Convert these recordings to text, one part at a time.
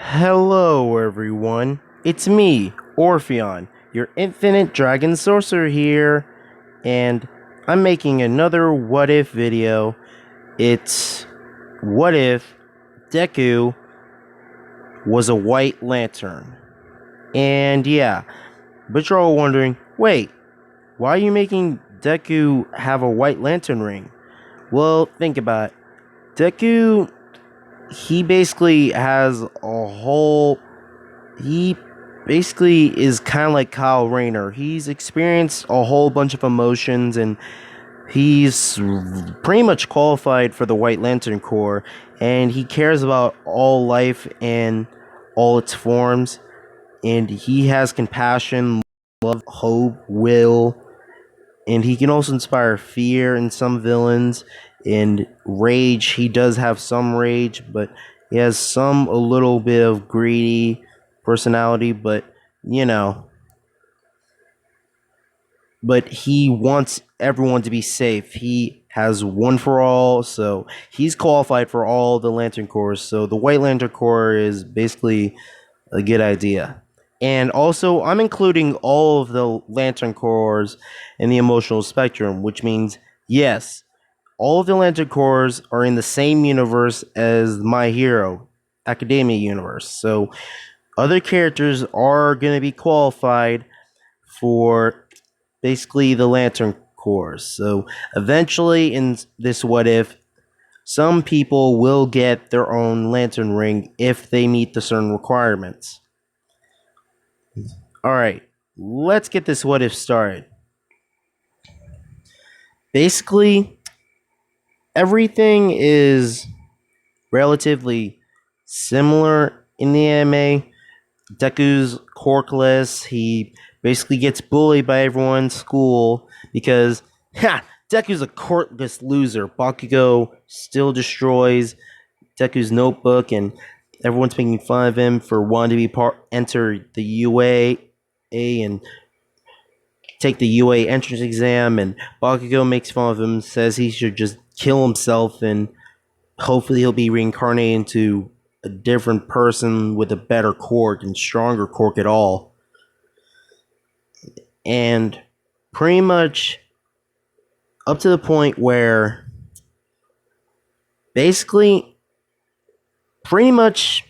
Hello everyone, it's me, Orpheon, your infinite dragon sorcerer here, and I'm making another what if video. It's what if Deku was a white lantern. And yeah, but you're all wondering, wait, why are you making Deku have a white lantern ring? Well, think about it. Deku, he basically has a whole he basically is kind of like Kyle Rayner. He's experienced a whole bunch of emotions and he's pretty much qualified for the White Lantern Corps, and he cares about all life and all its forms, and he has compassion, love, hope, will, and he can also inspire fear in some villains and rage. He does have some rage, but he has some a little bit of greedy personality, but you know, but he wants everyone to be safe. He has one for all, so he's qualified for all the Lantern Corps. So the White Lantern Corps is basically a good idea. And also, I'm including all of the Lantern Corps in the emotional spectrum, which means, yes, all of the Lantern Corps are in the same universe as My Hero Academia universe. So other characters are going to be qualified for basically the Lantern Corps. So eventually, in this what if, some people will get their own lantern ring if they meet the certain requirements. Alright, let's get this what if started. Basically, everything is relatively similar in the anime. Deku's quirkless. He basically gets bullied by everyone in school because, Deku's a quirkless loser. Bakugo still destroys Deku's notebook, and everyone's making fun of him for wanting to be enter the UA and take the UA entrance exam, and Bakugo makes fun of him, says he should just kill himself, and hopefully he'll be reincarnated into a different person with a better quirk and stronger quirk at all. And pretty much up to the point where basically pretty much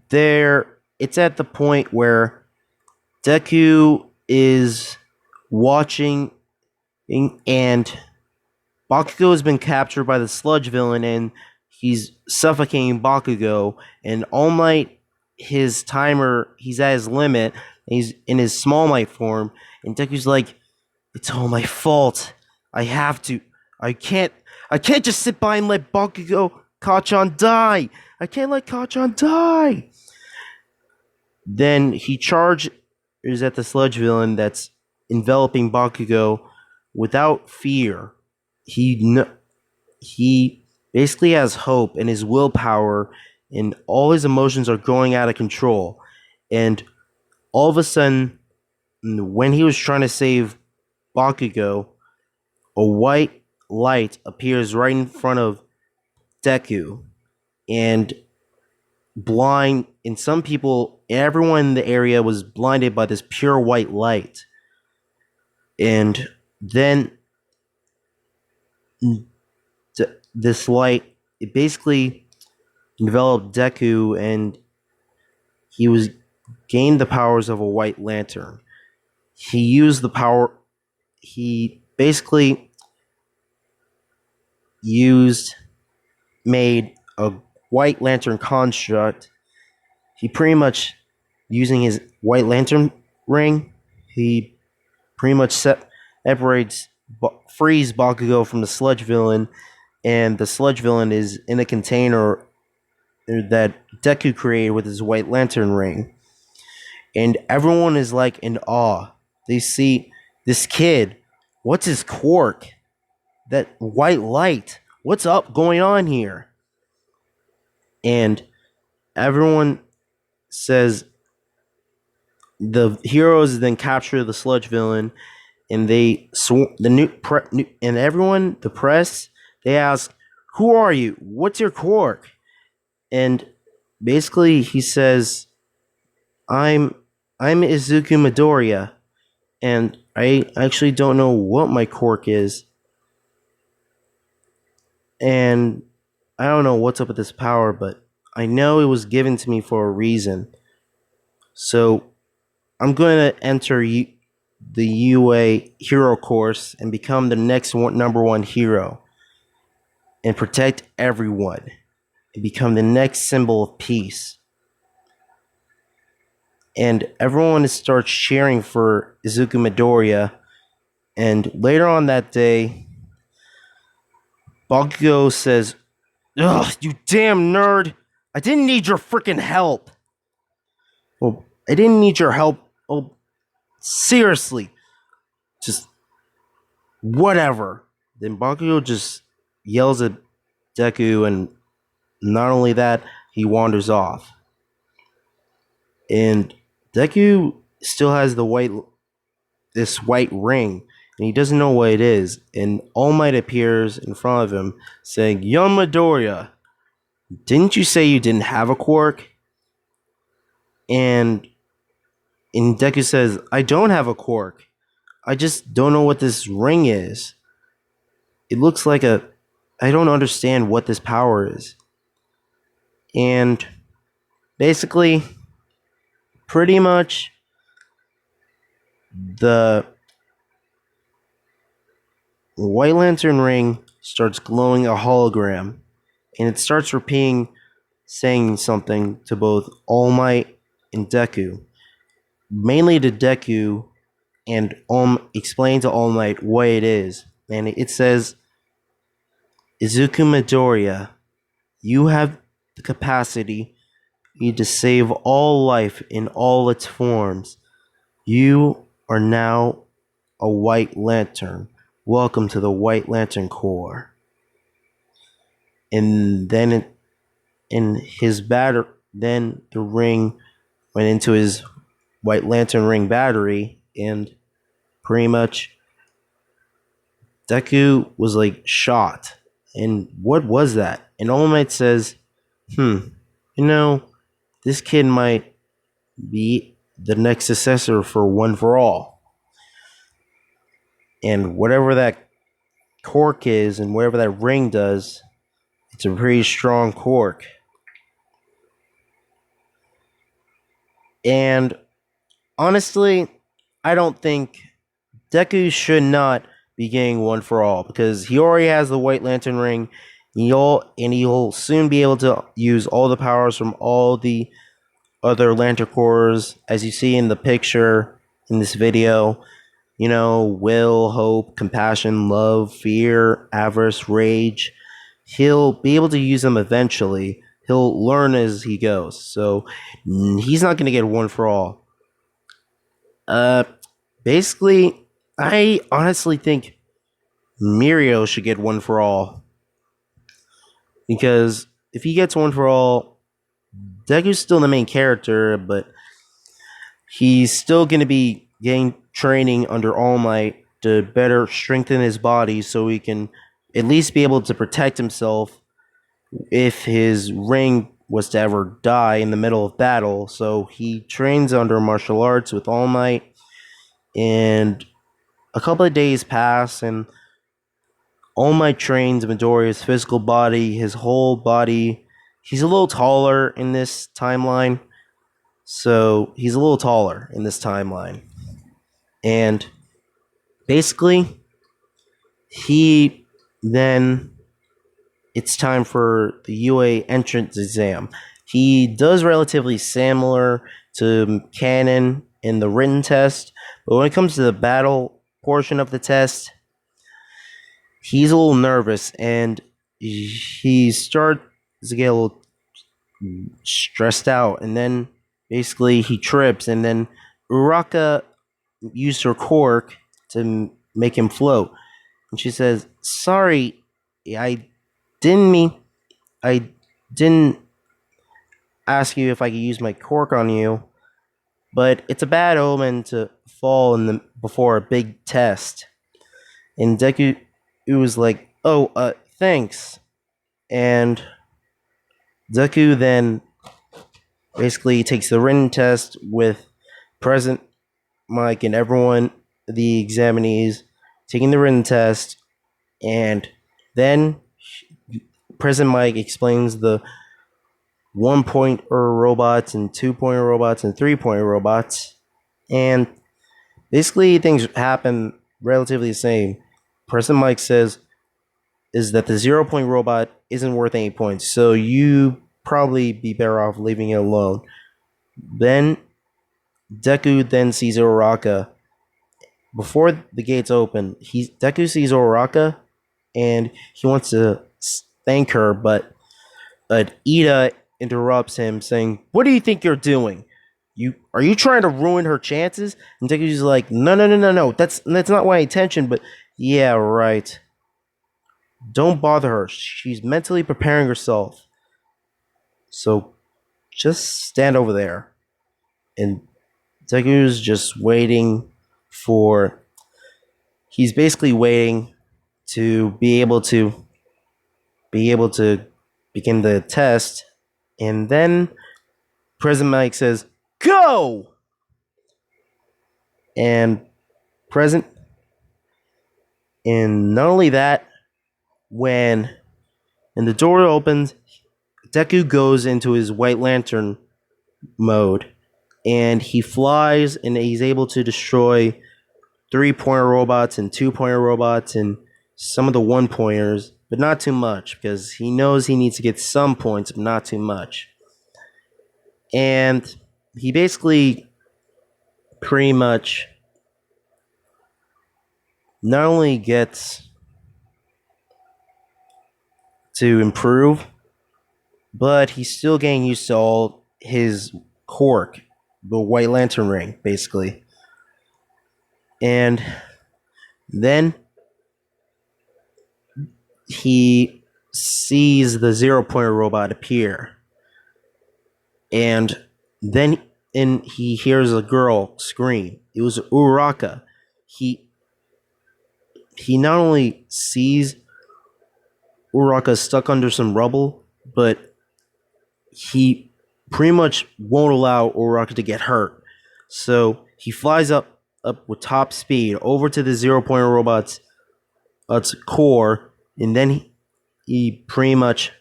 it's at the point where Deku is watching and Bakugo has been captured by the sludge villain and he's suffocating Bakugo, and All Might, his timer, he's at his limit, he's in his Small Might form, and Deku's like, it's all my fault. I can't just sit by and let Bakugo Kachan die. I can't let Kachan die. Then he charges at the sludge villain that's enveloping Bakugo without fear. He basically has hope, and his willpower and all his emotions are going out of control. And all of a sudden, when he was trying to save Bakugo, a white light appears right in front of Deku, and some people, everyone in the area was blinded by this pure white light. And then this light, it basically enveloped Deku, and he gained the powers of a White Lantern. He used the power. He basically made a White Lantern construct. He pretty much, using his White Lantern ring, he pretty much frees Bakugo from the sludge villain, and the sludge villain is in a container that Deku created with his White Lantern ring. And everyone is like in awe. They see this kid. What's his quirk? That white light. What's going on here? And everyone says the heroes then capture the sludge villain, and the press, they ask, "Who are you? What's your quirk?" And basically he says, I'm Izuku Midoriya, and I actually don't know what my quirk is, and I don't know what's up with this power, but I know it was given to me for a reason. So I'm going to enter the UA hero course and become the next number one hero and protect everyone and become the next symbol of peace. And everyone starts cheering for Izuku Midoriya. And later on that day, Bakugo says, "Ugh, you damn nerd! I didn't need your freaking help." Well, I didn't need your help. Oh, seriously. Just whatever. Then Bakugo just yells at Deku, and not only that, he wanders off. And Deku still has this white ring, and he doesn't know what it is. And All Might appears in front of him, saying, "Young Midoriya, didn't you say you didn't have a quirk?" And Deku says, "I don't have a quirk. I just don't know what this ring is. It looks like I don't understand what this power is." And basically, pretty much, the White Lantern ring starts glowing a hologram, and it starts repeating, saying something to both All Might and Deku. Mainly to Deku, and explain to All Might what it is. And it says, "Izuku Midoriya, you have the capacity to save all life in all its forms. You are now a White Lantern. Welcome to the White Lantern Corps." And then then the ring went into his White Lantern ring battery, and pretty much Deku was like shot. And what was that? And All Might says, you know, this kid might be the next successor for One for All. And whatever that quirk is and whatever that ring does, it's a pretty strong quirk. And honestly, I don't think Deku should not be getting One for All, because he already has the White Lantern ring. He'll soon be able to use all the powers from all the other Lantern Corps, as you see in the picture in this video. You know, will, hope, compassion, love, fear, avarice, rage. He'll be able to use them eventually. He'll learn as he goes. So he's not going to get One for All. Basically, I honestly think Mirio should get One for All. Because if he gets One for All, Deku's still the main character, but he's still going to be getting training under All Might to better strengthen his body so he can at least be able to protect himself if his ring was to ever die in the middle of battle. So he trains under martial arts with All Might, and a couple of days pass, and All Might trains Midoriya's physical body, his whole body. He's a little taller in this timeline. So he's a little taller in this timeline. And basically, it's time for the UA entrance exam. He does relatively similar to canon in the written test, but when it comes to the battle portion of the test, he's a little nervous, and he starts to get a little stressed out, and then basically he trips, and then Uraka used her quirk to make him float. And she says, "Sorry, I didn't ask you if I could use my quirk on you, but it's a bad omen to fall before a big test." And Deku was like, "Oh, thanks." And Deku then basically takes the written test with President Mike and everyone, the examinees, taking the written test, and then President Mike explains the 1-point robots and 2-point robots and 3-point robots, and basically things happen relatively the same. President Mike says is that the 0-point robot isn't worth any points, so you probably be better off leaving it alone. Then Deku then sees Uraraka. Before the gates open, Deku sees Uraraka, and he wants to thank her, but Ida interrupts him, saying, "What do you think you're doing? Are you trying to ruin her chances?" And Deku's like, "No. That's not my intention, but yeah, right. Don't bother her. She's mentally preparing herself. So just stand over there." And Deku's just waiting for. He's basically waiting to be able to begin the test, and then President Mike says, "Go!" And not only that, when the door opens, Deku goes into his White Lantern mode, and he flies, and he's able to destroy 3-pointer robots and 2-pointer robots and some of the 1-pointers, but not too much, because he knows he needs to get some points, but not too much. And he basically pretty much not only gets to improve, but he's still getting used to all his quirk, the White Lantern ring, basically. And then he sees the 0-pointer robot appear, and then he hears a girl scream. It was Uraraka. He not only sees Uraraka stuck under some rubble, but he pretty much won't allow Uraraka to get hurt. So he flies up with top speed over to the 0-pointer robot's core, and then he pretty much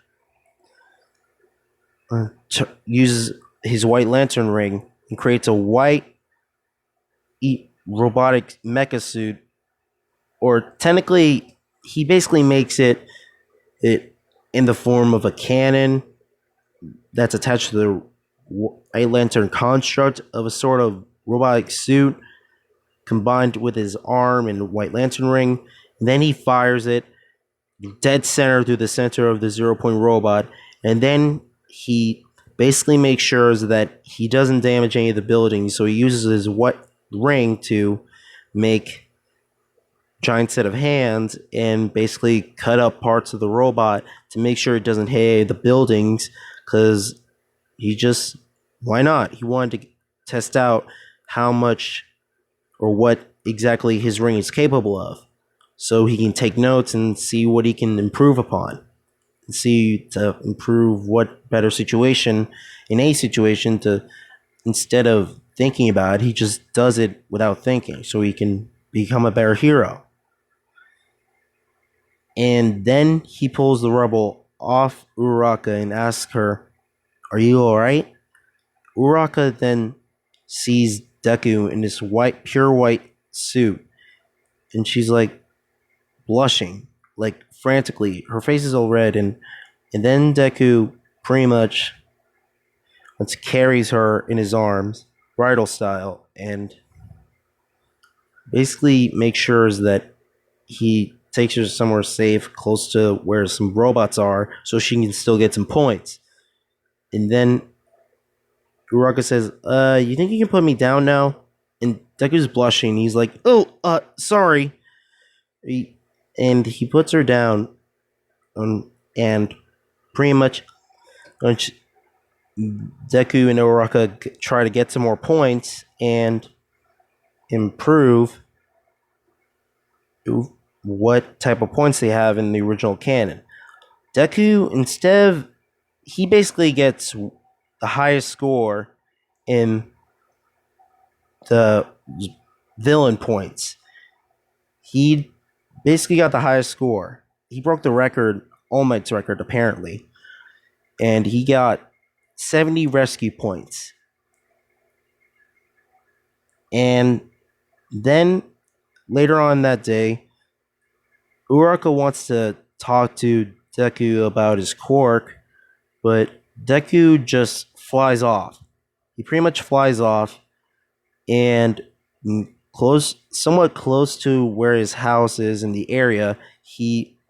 uses his White Lantern ring and creates a white robotic mecha suit, or technically he basically makes it in the form of a cannon that's attached to the White Lantern construct of a sort of robotic suit combined with his arm and White Lantern ring. And then he fires it dead center through the center of the 0-point robot, and then he basically makes sure that he doesn't damage any of the buildings, so he uses his white ring to make a giant set of hands and basically cut up parts of the robot to make sure it doesn't hit the buildings, because why not? He wanted to test out how much or what exactly his ring is capable of, so he can take notes and see what he can improve upon, and see to improve what better situation in a situation to, instead of thinking about it, he just does it without thinking, so he can become a better hero. And then he pulls the rubble off Uraraka and asks her, "Are you alright?" Uraraka then sees Deku in this pure white suit, and she's like blushing, like frantically. Her face is all red, and then Deku pretty much carries her in his arms, bridal style, and basically makes sure that he takes her somewhere safe, close to where some robots are, so she can still get some points. And then Uraraka says, "You think you can put me down now?" And Deku's blushing. He's like, "Oh, sorry." And he puts her down, and pretty much Deku and Uraraka try to get some more points and improve what type of points they have in the original canon. Deku, he basically gets the highest score in the villain points. He basically got the highest score. He broke the record, All Might's record, apparently. And he got 70 rescue points. And then later on that day, Uraraka wants to talk to Deku about his quirk, but Deku just flies off. He pretty much flies off, and somewhat close to where his house is in the area,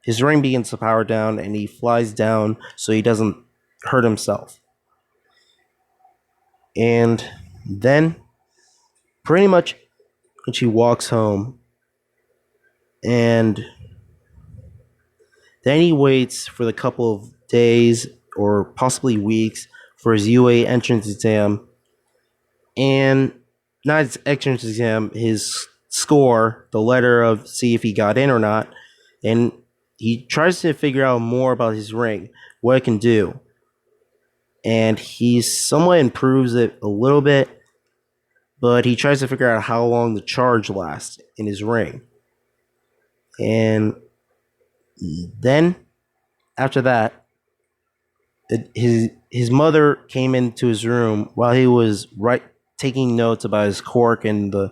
his ring begins to power down, and he flies down so he doesn't hurt himself. And then, pretty much, when she walks home, and then he waits for the couple of days or possibly weeks for his UA entrance exam, and not his entrance exam, his score, the letter of see if he got in or not, and he tries to figure out more about his ring, what it can do, and he somewhat improves it a little bit, but he tries to figure out how long the charge lasts in his ring. And then, after that, his mother came into his room while he was taking notes about his quirk and the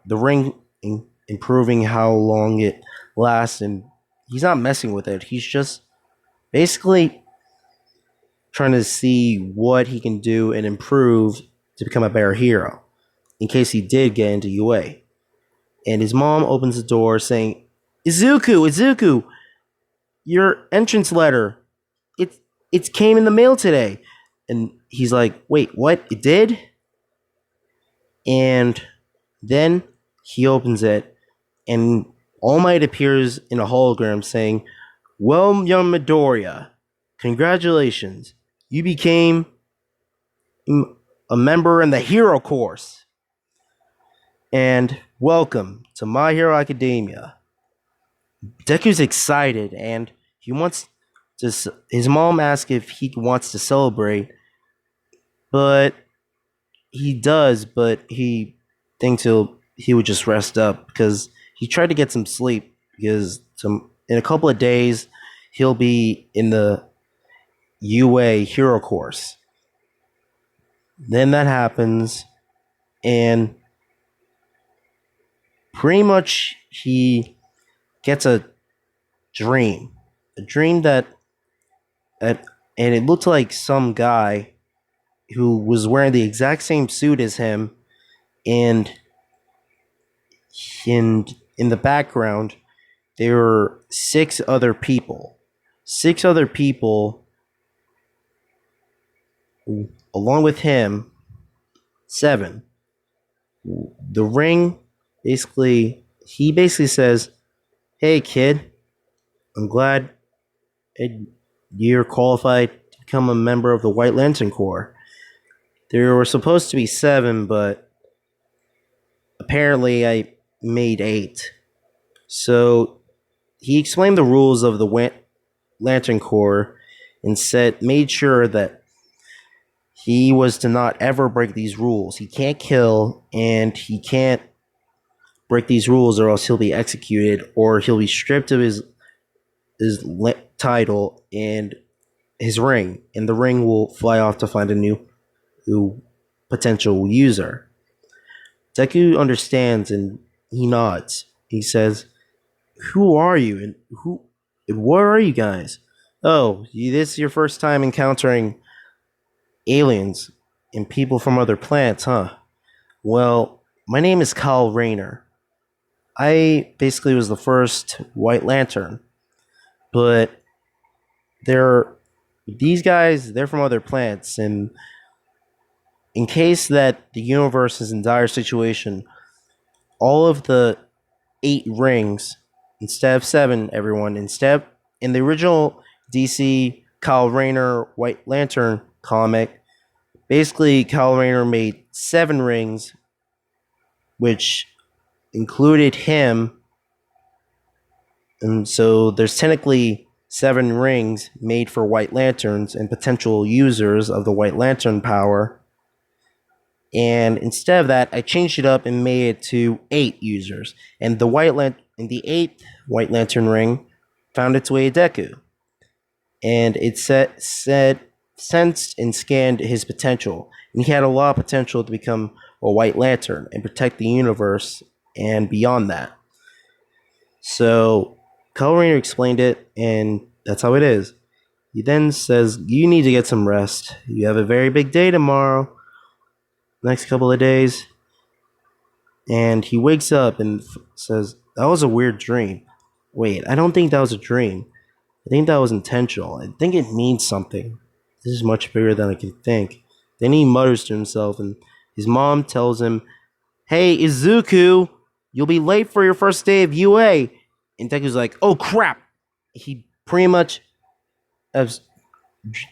ring improving how long it lasts, and he's not messing with it. He's just basically trying to see what he can do and improve to become a better hero in case he did get into UA. And his mom opens the door saying, Izuku, your entrance letter, it came in the mail today. And he's like, wait, what? It did? And then he opens it, and All Might appears in a hologram saying, well, young Midoriya, congratulations. You became a member in the hero course. And welcome to My Hero Academia. Deku's excited, and he wants to. His mom asks if he wants to celebrate, but he does. But he thinks he would just rest up because he tried to get some sleep because in a couple of days he'll be in the UA hero course. Then that happens, and pretty much he gets a dream that and it looked like some guy who was wearing the exact same suit as him, and in the background there were six other people along with him, 7. The ring he basically says, hey kid, I'm glad you're qualified to become a member of the White Lantern Corps. There were supposed to be 7, but apparently I made 8. So he explained the rules of the Lantern Corps and made sure that he was to not ever break these rules. He can't kill, and he can't break these rules or else he'll be executed, or he'll be stripped of his title and his ring, and the ring will fly off to find a new potential user. Deku understands, and he nods. He says, who are you, and what are you guys? Oh, this is your first time encountering aliens and people from other planets, huh? Well, my name is Kyle Rayner. I basically was the first White Lantern, but these guys, they're from other planets, and in case that the universe is in dire situation, all of the 8 rings, instead of 7, everyone, in the original DC Kyle Rayner White Lantern comic, basically Kyle Rayner made 7 rings, which included him, and so there's technically 7 rings made for White Lanterns and potential users of the White Lantern power. And instead of that, I changed it up and made it to 8 users. And the 8th White Lantern ring found its way to Deku. And it sensed and scanned his potential. And he had a lot of potential to become a White Lantern and protect the universe and beyond that. So, Color Ranger explained it, and that's how it is. He then says, you need to get some rest. You have a very big day tomorrow. Next couple of days. And he wakes up and says, that was a weird dream. Wait, I don't think that was a dream. I think that was intentional. I think it means something. This is much bigger than I can think. Then he mutters to himself, and his mom tells him, hey, Izuku, you'll be late for your first day of UA. And Deku's like, oh crap. He pretty much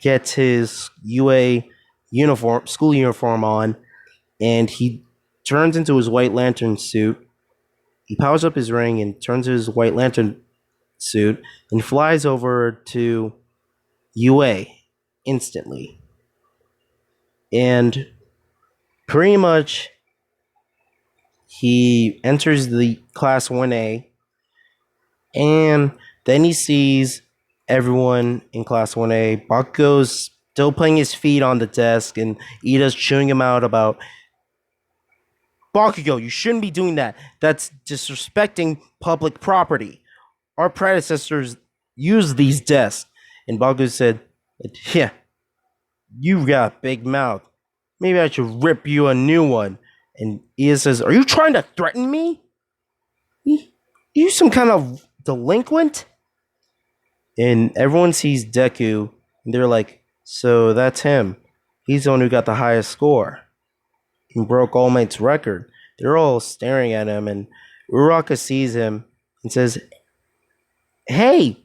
gets his UA uniform, school uniform on, and he turns into his White Lantern suit. He powers up his ring and turns to his White Lantern suit and flies over to UA instantly. And pretty much he enters the class 1A, and then he sees everyone in class 1A. Bakugo's still putting his feet on the desk, and Ida's chewing him out about, Bakugo, you shouldn't be doing that. That's disrespecting public property. Our predecessors used these desks. And Bakugo said, yeah, you got a big mouth. Maybe I should rip you a new one. And Ida says, are you trying to threaten me? You some kind of delinquent? And everyone sees Deku, and they're like, so that's him. He's the one who got the highest score. He broke All Might's record. They're all staring at him, and Uraraka sees him and says, hey,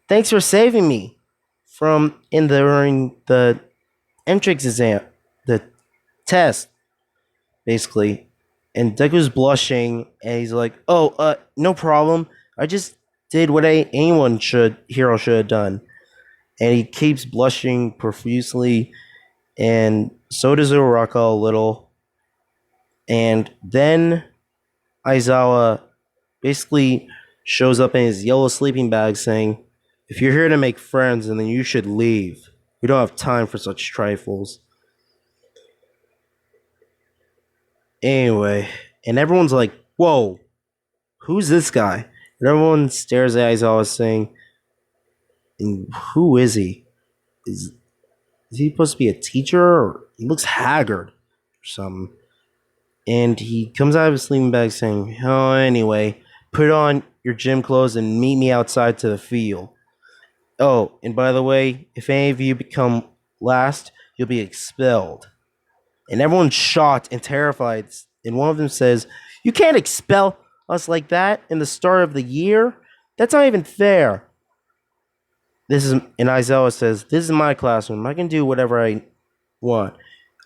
thanks for saving me during the entrance exam, the test, basically. And Deku's blushing, and he's like, oh, no problem. I just did what hero should have done. And he keeps blushing profusely, and so does Uraraka a little. And then Aizawa basically shows up in his yellow sleeping bag saying, if you're here to make friends, then you should leave. We don't have time for such trifles. Anyway, and everyone's like, whoa, who's this guy? And everyone stares at Aizawa saying, who is he? Is he supposed to be a teacher? Or he looks haggard or something. And he comes out of his sleeping bag saying, oh, anyway, put on your gym clothes and meet me outside to the field. Oh, and by the way, if any of you become last, you'll be expelled. And everyone's shocked and terrified. And one of them says, you can't expel us like that in the start of the year? That's not even fair. And Aizawa says, this is my classroom. I can do whatever I want.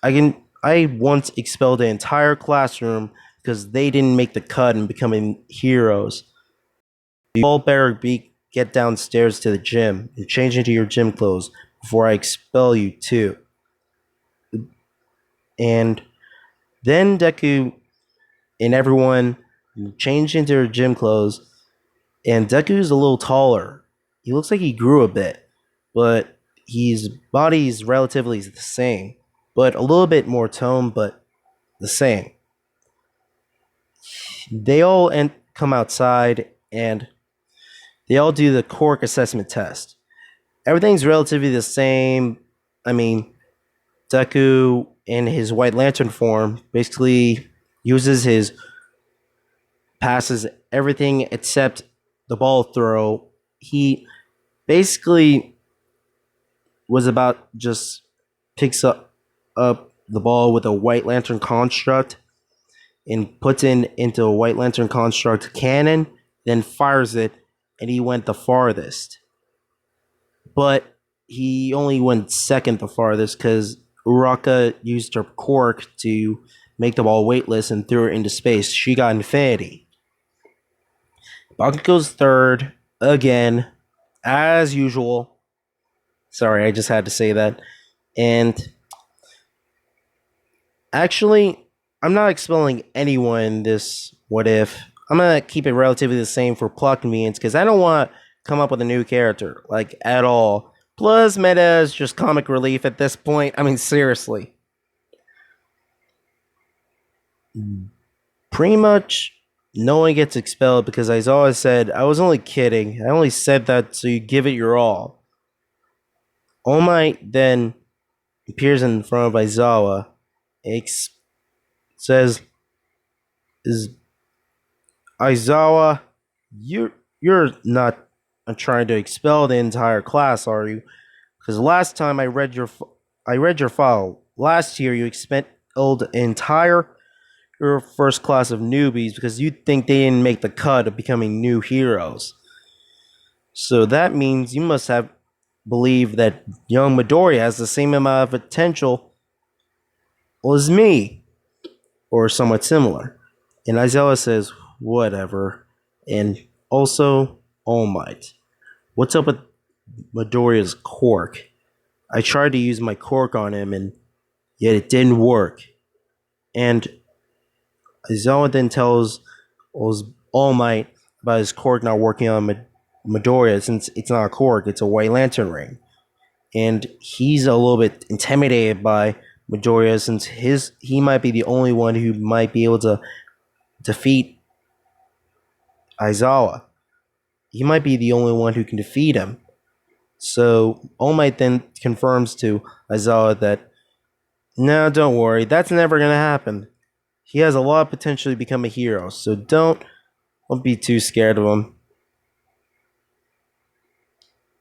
I once expelled the entire classroom because they didn't make the cut and becoming heroes. You all better get downstairs to the gym and change into your gym clothes before I expel you too. And then Deku and everyone change into their gym clothes, and Deku's a little taller. He looks like he grew a bit, but his body is relatively the same, but a little bit more toned, but the same. They all come outside, and they all do the quirk assessment test. Everything's relatively the same. I mean, Deku in his White Lantern form basically passes everything except the ball throw. He basically was about just picks up the ball with a White Lantern construct and puts it into a White Lantern construct cannon, then fires it, and he went the farthest. But he only went second the farthest because Uraraka used her quirk to make the ball weightless and threw it into space. She got infinity. Bakugo's third again, as usual. Sorry, I just had to say that. And actually, I'm not expelling anyone in this what if. I'm gonna keep it relatively the same for plot convenience because I don't want to come up with a new character, like, at all. Plus, meta is just comic relief at this point. I mean, seriously. Pretty much no one gets expelled because Aizawa said, I was only kidding. I only said that so you give it your all. All Might then appears in front of Aizawa, says, "Is Aizawa, you're not trying to expel the entire class, are you? Because last time I read your file. Last year you expelled the entire your first class of newbies because you think they didn't make the cut of becoming new heroes. So that means you must have believed that young Midoriya has the same amount of potential as me, or somewhat similar." And Aizawa says, whatever. And also, All Might. What's up with Midoriya's quirk? I tried to use my quirk on him, and yet it didn't work. And Aizawa then tells All Might about his quirk not working on Midoriya, since it's not a quirk, it's a White Lantern ring. And he's a little bit intimidated by Midoriya, since he might be the only one who might be able to defeat Aizawa. He might be the only one who can defeat him. So All Might then confirms to Aizawa that, no, don't worry, that's never gonna happen. He has a lot of potential to become a hero, so don't be too scared of him.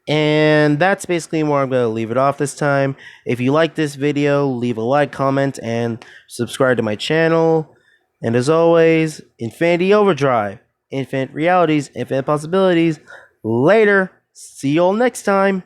And that's basically where I'm going to leave it off this time. If you like this video, leave a like, comment, and subscribe to my channel. And as always, Infinity Overdrive, infinite realities, infinite possibilities. Later. See you all next time.